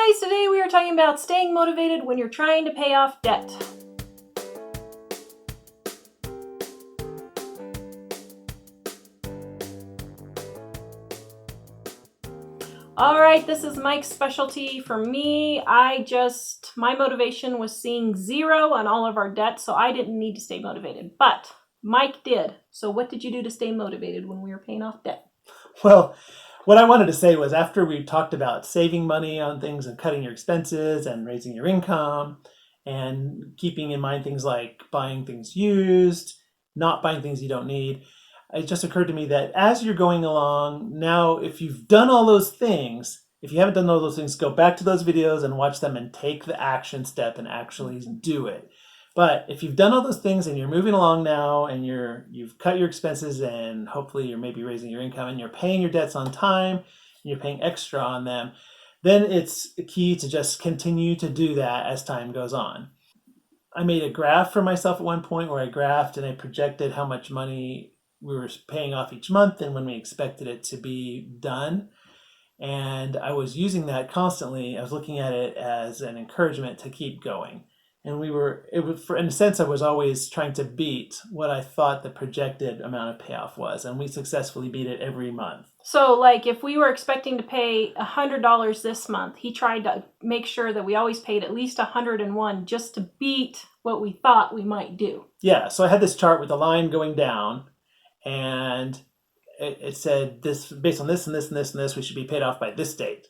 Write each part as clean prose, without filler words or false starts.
guys, today we are talking about staying motivated when you're trying to pay off debt. Alright, this is Mike's specialty. For me, my motivation was seeing zero on all of our debt, so I didn't need to stay motivated. But Mike did. So what did you do to stay motivated when we were paying off debt? Well, what I wanted to say was after we talked about saving money on things and cutting your expenses and raising your income and keeping in mind things like buying things used, not buying things you don't need, it just occurred to me that as you're going along now, if you've done all those things, if you haven't done all those things, go back to those videos and watch them and take the action step and actually do it. But if you've done all those things and you're moving along now and you've cut your expenses and hopefully you're maybe raising your income and you're paying your debts on time and you're paying extra on them, then it's key to just continue to do that as time goes on. I made a graph for myself at one point where I graphed and I projected how much money we were paying off each month and when we expected it to be done. And I was using that constantly. I was looking at it as an encouragement to keep going. And in a sense, I was always trying to beat what I thought the projected amount of payoff was. And we successfully beat it every month. So like if we were expecting to pay $100 this month, he tried to make sure that we always paid at least $101 just to beat what we thought we might do. Yeah, so I had this chart with the line going down and it said this based on this and this and this and this, we should be paid off by this date.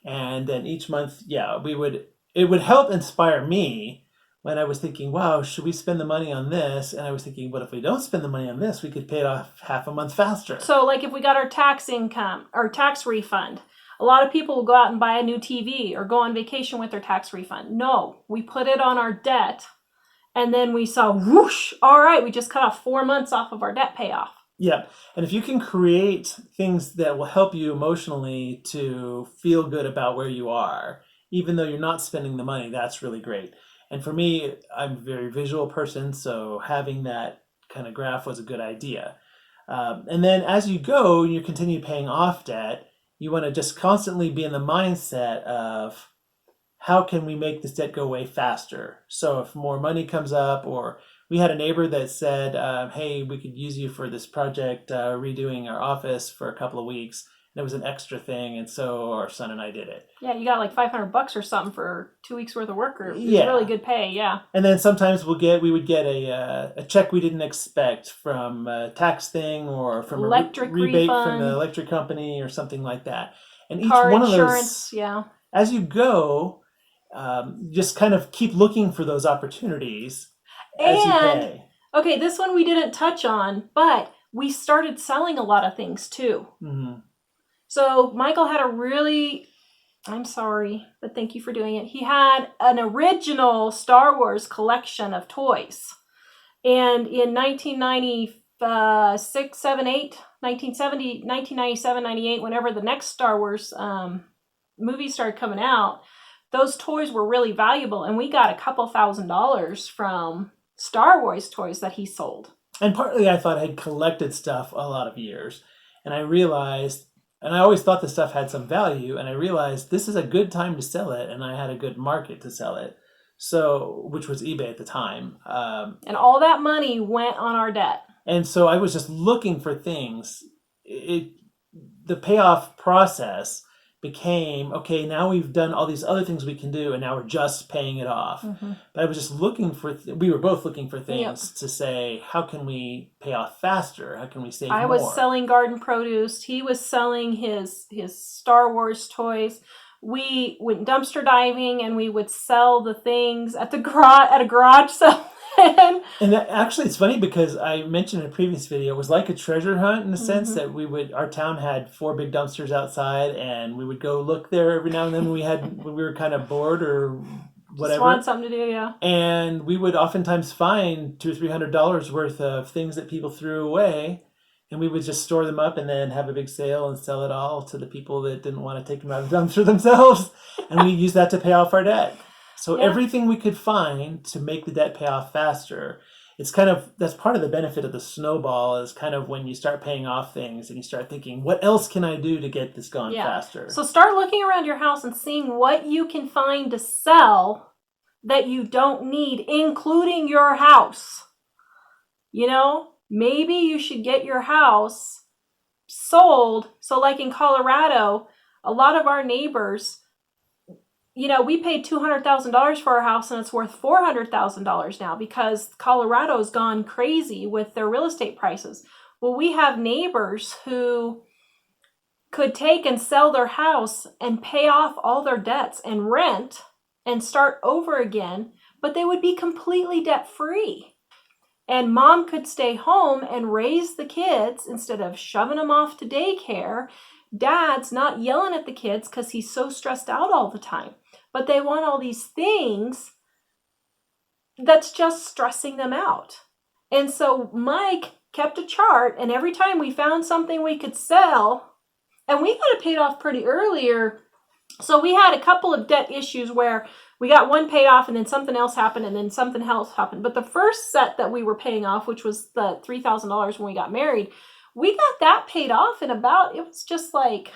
And then each month, it would help inspire me when I was thinking, wow, should we spend the money on this? And I was thinking, what if we don't spend the money on this? We could pay it off half a month faster. So like if we got our tax income or tax refund, a lot of people will go out and buy a new TV or go on vacation with their tax refund. No, we put it on our debt and then we saw, whoosh, all right, we just cut off 4 months off of our debt payoff. Yeah, and if you can create things that will help you emotionally to feel good about where you are, even though you're not spending the money, that's really great. And for me, I'm a very visual person, so having that kind of graph was a good idea. And then as you go, you continue paying off debt, you want to just constantly be in the mindset of how can we make this debt go away faster? So if more money comes up, or we had a neighbor that said, hey, we could use you for this project, redoing our office for a couple of weeks. And it was an extra thing, and so our son and I did it. Yeah, you got like $500 or something for 2 weeks worth of work. It was really good pay, yeah. And then sometimes we would get a check we didn't expect from a tax thing or from electric a rebate refund, from the electric company or something like that. And each car one insurance, of those, yeah. As you go, just kind of keep looking for those opportunities as you pay. Okay, this one we didn't touch on, but we started selling a lot of things too. Mm-hmm. So Michael had I'm sorry, but thank you for doing it. He had an original Star Wars collection of toys. And in 1996, 7, 8, 1970, 1997, 98, whenever the next Star Wars movie started coming out, those toys were really valuable. And we got a couple $1,000s from Star Wars toys that he sold. And partly I thought I'd collected stuff a lot of years. And I realized, and I always thought the stuff had some value, and I realized this is a good time to sell it, and I had a good market to sell it, so which was eBay at the time. And all that money went on our debt. And so I was just looking for things. The payoff process became, okay, now we've done all these other things we can do, and now we're just paying it off. Mm-hmm. But I was just looking we were both looking for things to say, how can we pay off faster? How can we save more? I was selling garden produce. He was selling his Star Wars toys. We went dumpster diving, and we would sell the things at a garage sale. And actually, it's funny because I mentioned in a previous video, it was like a treasure hunt in the sense that our town had 4 big dumpsters outside, and we would go look there every now and then when we were kind of bored or whatever. Just want something to do, yeah. And we would oftentimes find $200 or $300 worth of things that people threw away, and we would just store them up and then have a big sale and sell it all to the people that didn't want to take them out of the dumpster themselves, and we used that to pay off our debt. So everything we could find to make the debt pay off faster it's kind of, that's part of the benefit of the snowball, is kind of when you start paying off things and you start thinking, what else can I do to get this gone faster? So start looking around your house and seeing what you can find to sell that you don't need, including your house. You know, maybe you should get your house sold. So like in Colorado, a lot of our neighbors, you know, we paid $200,000 for our house and it's worth $400,000 now because Colorado's gone crazy with their real estate prices. Well, we have neighbors who could take and sell their house and pay off all their debts and rent and start over again, but they would be completely debt free. And mom could stay home and raise the kids instead of shoving them off to daycare. Dad's not yelling at the kids because he's so stressed out all the time. But they want all these things that's just stressing them out. And so Mike kept a chart, and every time we found something we could sell, and we got it paid off pretty earlier. So we had a couple of debt issues where we got one paid off and then something else happened and then something else happened. But the first set that we were paying off, which was the $3,000 when we got married, we got that paid off in about, it was just like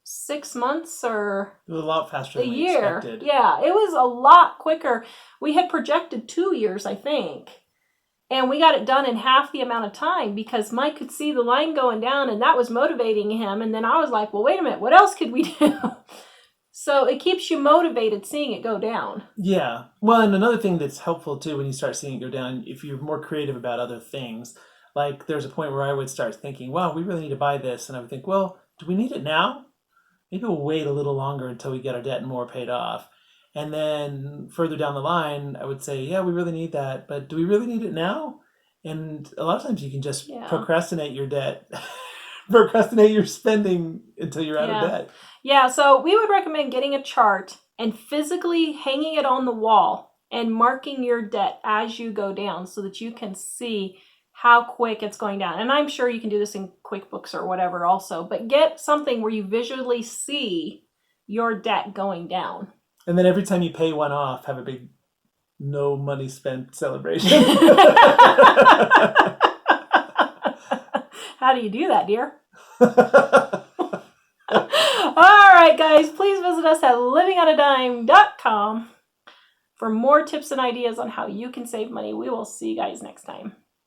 6 months or it was a lot faster a than we year. expected. Yeah, it was a lot quicker. We had projected 2 years, I think. And we got it done in half the amount of time because Mike could see the line going down and that was motivating him. And then I was like, well, wait a minute, what else could we do? So it keeps you motivated seeing it go down. Yeah. Well, and another thing that's helpful too when you start seeing it go down, if you're more creative about other things, like there's a point where I would start thinking, wow, we really need to buy this. And I would think, well, do we need it now? Maybe we'll wait a little longer until we get our debt more paid off. And then further down the line, I would say, yeah, we really need that, but do we really need it now? And a lot of times you can just procrastinate your debt, procrastinate your spending until you're out of debt. Yeah, so we would recommend getting a chart and physically hanging it on the wall and marking your debt as you go down so that you can see how quick it's going down. And I'm sure you can do this in QuickBooks or whatever also, but get something where you visually see your debt going down. And then every time you pay one off, have a big no money spent celebration. How do you do that, dear? All right, guys, please visit us at livingonadime.com for more tips and ideas on how you can save money. We will see you guys next time.